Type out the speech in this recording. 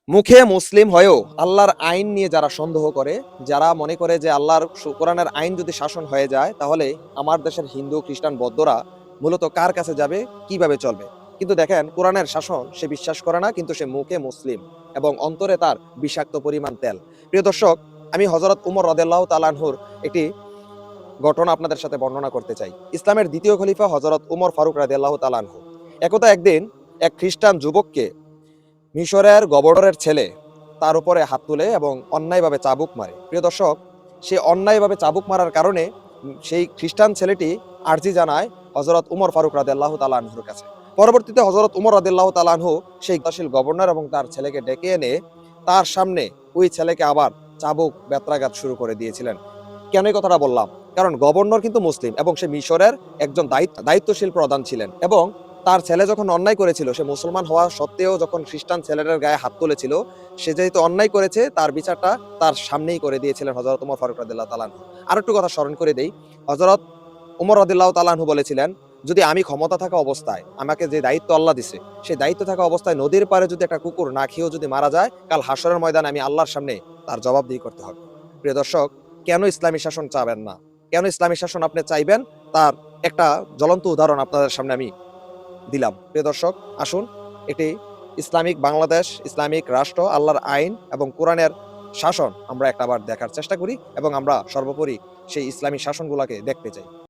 মুখে মুসলিম হয়েও আল্লাহর আইন নিয়ে যারা সন্দেহ করে, যারা মনে করে যে আল্লাহর কোরআনের আইন যদি শাসন হয়ে যায় তাহলে আমার দেশের হিন্দু খ্রিস্টান বৌদ্ধরা মূলত কার কাছে যাবে, কিভাবে চলবে। কিন্তু দেখেন, কোরআনের শাসন সে বিশ্বাস করে না, কিন্তু সে মুখে মুসলিম এবং অন্তরে তার বিষাক্ত পরিমাণ তেল। প্রিয় দর্শক, আমি হযরত উমর রাদিয়াল্লাহু তাআলা আনহুর একটি ঘটনা আপনাদের সাথে বর্ণনা করতে চাই। ইসলামের দ্বিতীয় খলিফা হযরত উমর ফারুক রাদিয়াল্লাহু তাআলা আনহু একদা একদিন এক খ্রিস্টান যুবককে মিশরের গভর্নরের ছেলে তার উপরে হাত তুলে এবং অন্যায়ভাবে চাবুক মারে। প্রিয় দর্শক, সে অন্যায়ভাবে চাবুক মারার কারণে সেই খ্রিস্টান ছেলেটি আর্জি জানায় হযরত উমর ফারুক রাদিয়াল্লাহু তাআলা আনহুর কাছে। পরবর্তীতে হযরত উমর রাদিয়াল্লাহু তাআলা আনহু সেই দাসীল গভর্নর এবং তার ছেলেকে ডেকে এনে তার সামনে ওই ছেলেকে আবার চাবুক বেত্রাঘাত শুরু করে দিয়েছিলেন। কেন এই কথাটা বললাম? কারণ গভর্নর কিন্তু মুসলিম এবং সে মিশরের একজন দায়িত্বশীল প্রধান ছিলেন, এবং তার ছেলে যখন অন্যায় করেছিল, সে মুসলমান হওয়া সত্ত্বেও যখন খ্রিস্টান ছেলেটার গায়ে হাত তুলেছিল, সে যেহেতু অন্যায় করেছে তার বিচারটা তার সামনেই করে দিয়েছিলেন হযরত উমর ফারুক রাদিয়াল্লাহু তাআলা আনহু। আর একটু কথা স্মরণ করে দেই, হযরত উমর রাদিয়াল্লাহু তাআলা আনহু বলেছিলেন, যদি আমি ক্ষমতা থাকা অবস্থায় আমাকে যে দায়িত্ব আল্লাহ দিছে, সেই দায়িত্ব থাকা অবস্থায় নদীর পাড়ে যদি একটা কুকুর না খেয়েও যদি মারা যায়, কাল হাসরের ময়দানে আমি আল্লাহর সামনে তার জবাবদিহি করতে হবে। প্রিয় দর্শক, কেন ইসলামী শাসন চাবেন না, কেন ইসলামী শাসন আপনি চাইবেন, তার একটা জ্বলন্ত উদাহরণ আপনাদের সামনে আমি দিলাম। প্রিয় দর্শক, আসুন এটি ইসলামিক বাংলাদেশ, ইসলামিক রাষ্ট্র, আল্লাহর আইন এবং কোরআনের শাসন আমরা একটাবার দেখার চেষ্টা করি এবং আমরা সর্বোপরি সেই ইসলামী শাসনগুলোকে দেখতে চাই।